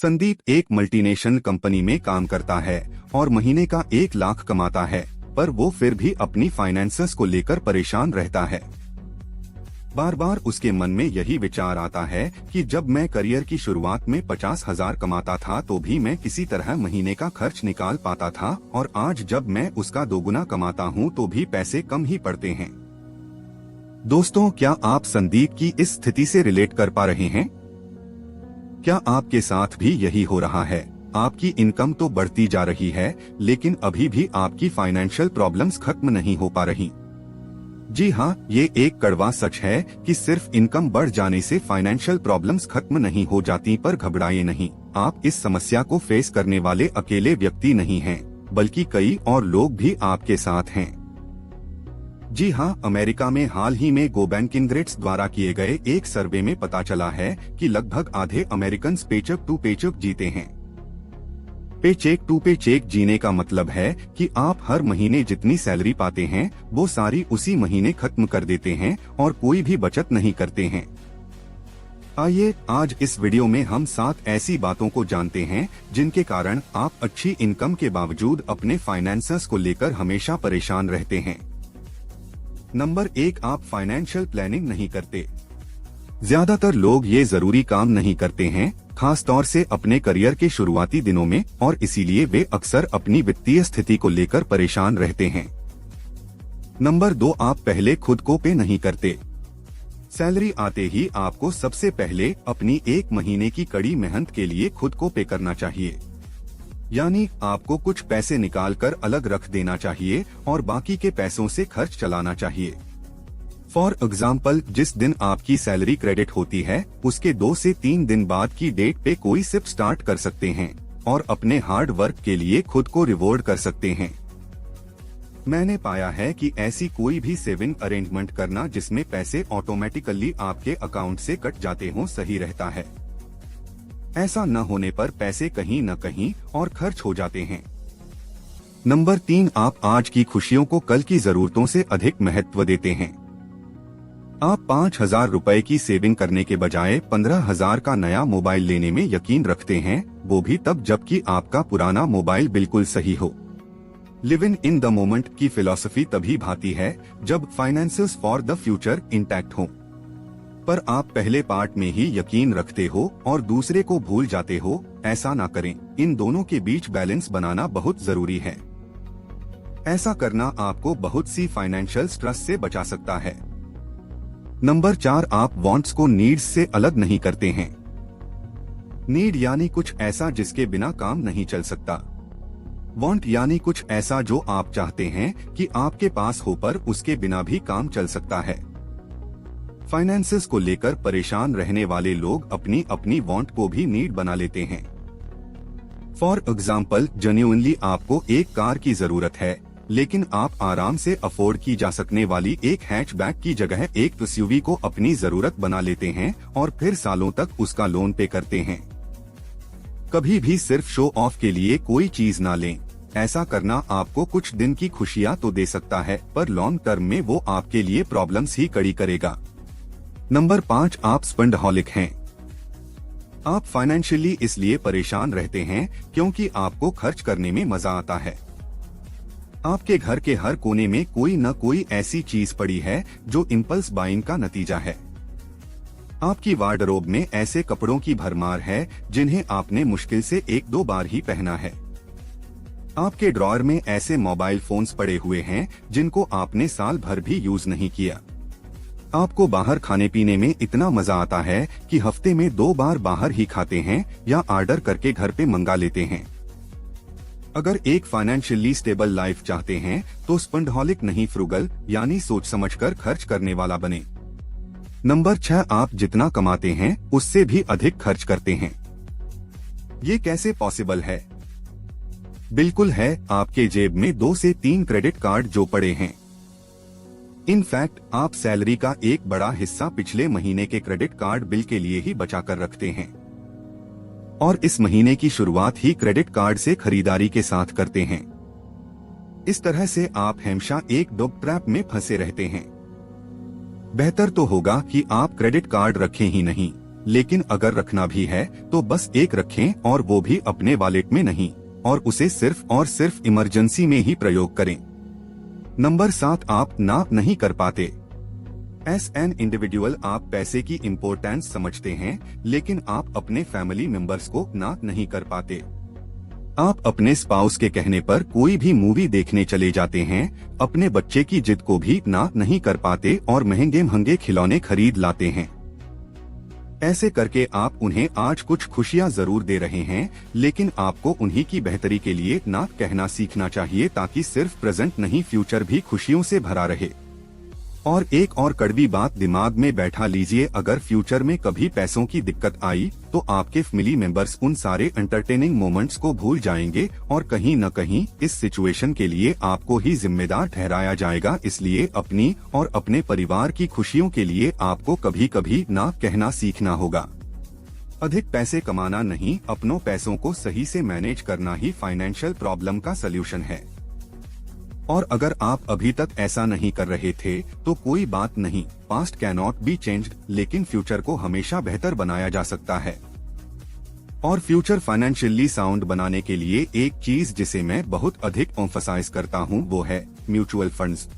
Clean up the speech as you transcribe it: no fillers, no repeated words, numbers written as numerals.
संदीप एक multinational company में काम करता है और महीने का 1 लाख कमाता है, पर वो फिर भी अपनी फाइनेंसेस को लेकर परेशान रहता है। बार बार उसके मन में यही विचार आता है कि जब मैं करियर की शुरुआत में 50,000 कमाता था तो भी मैं किसी तरह महीने का खर्च निकाल पाता था, और आज जब मैं उसका दोगुना कमाता हूँ तो भी पैसे कम ही पड़ते हैं। दोस्तों, क्या आप संदीप की इस स्थिति से रिलेट कर पा रहे हैं? क्या आपके साथ भी यही हो रहा है? आपकी इनकम तो बढ़ती जा रही है, लेकिन अभी भी आपकी फाइनेंशियल प्रॉब्लम्स खत्म नहीं हो पा रही। जी हाँ, ये एक कड़वा सच है कि सिर्फ इनकम बढ़ जाने से फाइनेंशियल प्रॉब्लम्स खत्म नहीं हो जाती, पर घबराइए नहीं। आप इस समस्या को फेस करने वाले अकेले व्यक्ति नहीं हैं, बल्कि कई और लोग भी आपके साथ हैं। जी हाँ, अमेरिका में हाल ही में गोबैंकिंग्रेट्स द्वारा किए गए एक सर्वे में पता चला है कि लगभग आधे अमेरिकन पेचेक टू पेचेक जीते हैं। पेचेक टू पेचेक जीने का मतलब है कि आप हर महीने जितनी सैलरी पाते हैं वो सारी उसी महीने खत्म कर देते हैं और कोई भी बचत नहीं करते हैं। आइए आज इस वीडियो में हम 7 ऐसी बातों को जानते हैं जिनके कारण आप अच्छी इनकम के बावजूद अपने फाइनेंसेस को लेकर हमेशा परेशान रहते हैं। नंबर 1, आप फाइनेंशियल प्लानिंग नहीं करते। ज्यादातर लोग ये जरूरी काम नहीं करते हैं, खास तौर से अपने करियर के शुरुआती दिनों में, और इसीलिए वे अक्सर अपनी वित्तीय स्थिति को लेकर परेशान रहते हैं। नंबर 2, आप पहले खुद को पे नहीं करते। सैलरी आते ही आपको सबसे पहले अपनी 1 महीने की कड़ी मेहनत के लिए खुद को पे करना चाहिए। यानी आपको कुछ पैसे निकाल कर अलग रख देना चाहिए और बाकी के पैसों से खर्च चलाना चाहिए। फॉर एग्जाम्पल, जिस दिन आपकी सैलरी क्रेडिट होती है उसके 2 से 3 दिन बाद की डेट पे कोई सिप स्टार्ट कर सकते हैं और अपने हार्ड वर्क के लिए खुद को रिवॉर्ड कर सकते हैं। मैंने पाया है कि ऐसी कोई भी सेविंग अरेंजमेंट करना जिसमें पैसे ऑटोमेटिकली आपके अकाउंट से कट जाते हों सही रहता है। ऐसा न होने पर पैसे कहीं न कहीं और खर्च हो जाते हैं। नंबर 3, आप आज की खुशियों को कल की जरूरतों से अधिक महत्व देते हैं। आप 5,000 रुपए की सेविंग करने के बजाय 15,000 का नया मोबाइल लेने में यकीन रखते हैं, वो भी तब जबकि आपका पुराना मोबाइल बिल्कुल सही हो। लिविंग इन द मोमेंट की फिलॉसफी तभी भाती है जब finances for the future intact हो। पर आप पहले पार्ट में ही यकीन रखते हो और दूसरे को भूल जाते हो। ऐसा ना करें, इन दोनों के बीच बैलेंस बनाना बहुत जरूरी है। ऐसा करना आपको बहुत सी फाइनेंशियल स्ट्रेस से बचा सकता है। नंबर 4, आप वांट्स को नीड्स से अलग नहीं करते हैं। नीड यानी कुछ ऐसा जिसके बिना काम नहीं चल सकता। वांट यानी कुछ ऐसा जो आप चाहते हैं कि आपके पास हो, पर उसके बिना भी काम चल सकता है। फाइनेंसेस को लेकर परेशान रहने वाले लोग अपनी अपनी वांट को भी नीड बना लेते हैं। फॉर एग्जाम्पल, जेन्युइनली आपको एक कार की जरूरत है, लेकिन आप आराम से अफोर्ड की जा सकने वाली एक हैचबैक की जगह एक एसयूवी को अपनी जरूरत बना लेते हैं और फिर सालों तक उसका लोन पे करते हैं। कभी भी सिर्फ शो ऑफ के लिए कोई चीज ना लें। ऐसा करना आपको कुछ दिन की खुशियां तो दे सकता है, पर लॉन्ग टर्म में वो आपके लिए प्रॉब्लम्स ही खड़ी करेगा। नंबर 5, आप स्पेंडहॉलिक हैं। आप फाइनेंशियली इसलिए परेशान रहते हैं क्योंकि आपको खर्च करने में मजा आता है। आपके घर के हर कोने में कोई न कोई ऐसी चीज पड़ी है जो इम्पल्स बाइंग का नतीजा है। आपकी वार्डरोब में ऐसे कपड़ों की भरमार है जिन्हें आपने मुश्किल से 1-2 बार ही पहना है। आपके ड्रॉअर में ऐसे मोबाइल फोन्स पड़े हुए हैं जिनको आपने साल भर भी यूज नहीं किया। आपको बाहर खाने पीने में इतना मजा आता है कि हफ्ते में 2 बार बाहर ही खाते हैं या ऑर्डर करके घर पे मंगा लेते हैं। अगर एक फाइनेंशियली स्टेबल लाइफ चाहते हैं तो स्पेंडहॉलिक नहीं, फ्रुगल यानी सोच समझकर खर्च करने वाला बने। नंबर 6, आप जितना कमाते हैं उससे भी अधिक खर्च करते हैं। ये कैसे पॉसिबल है? बिल्कुल है, आपके जेब में 2 से 3 क्रेडिट कार्ड जो पड़े हैं। इनफैक्ट आप सैलरी का एक बड़ा हिस्सा पिछले महीने के क्रेडिट कार्ड बिल के लिए ही बचा कर रखते हैं और इस महीने की शुरुआत ही क्रेडिट कार्ड से खरीदारी के साथ करते हैं। इस तरह से आप हमेशा एक डॉग ट्रैप में फंसे रहते हैं। बेहतर तो होगा कि आप क्रेडिट कार्ड रखें ही नहीं, लेकिन अगर रखना भी है तो बस एक रखें और वो भी अपने वॉलेट में नहीं, और उसे सिर्फ और सिर्फ इमरजेंसी में ही प्रयोग करें। नंबर 7, आप ना नहीं कर पाते। एज एन इंडिविजुअल आप पैसे की इम्पोर्टेंस समझते हैं, लेकिन आप अपने फैमिली मेंबर्स को ना नहीं कर पाते। आप अपने स्पाउस के कहने पर कोई भी मूवी देखने चले जाते हैं, अपने बच्चे की जिद को भी ना नहीं कर पाते और महंगे महंगे खिलौने खरीद लाते हैं। ऐसे करके आप उन्हें आज कुछ खुशियां जरूर दे रहे हैं, लेकिन आपको उन्हीं की बेहतरी के लिए ना कहना सीखना चाहिए, ताकि सिर्फ प्रेजेंट नहीं फ्यूचर भी खुशियों से भरा रहे। और एक और कड़वी बात दिमाग में बैठा लीजिए, अगर फ्यूचर में कभी पैसों की दिक्कत आई तो आपके फैमिली मेंबर्स उन सारे एंटरटेनिंग मोमेंट्स को भूल जाएंगे और कहीं न कहीं इस सिचुएशन के लिए आपको ही जिम्मेदार ठहराया जाएगा। इसलिए अपनी और अपने परिवार की खुशियों के लिए आपको कभी कभी ना कहना सीखना होगा। अधिक पैसे कमाना नहीं, अपनों पैसों को सही से मैनेज करना ही फाइनेंशियल प्रॉब्लम का सलूशन है। और अगर आप अभी तक ऐसा नहीं कर रहे थे तो कोई बात नहीं, past can not be changed, लेकिन फ्यूचर को हमेशा बेहतर बनाया जा सकता है। और फ्यूचर फाइनेंशियली साउंड बनाने के लिए एक चीज जिसे मैं बहुत अधिक एम्फसाइज करता हूँ वो है म्यूचुअल फंड्स।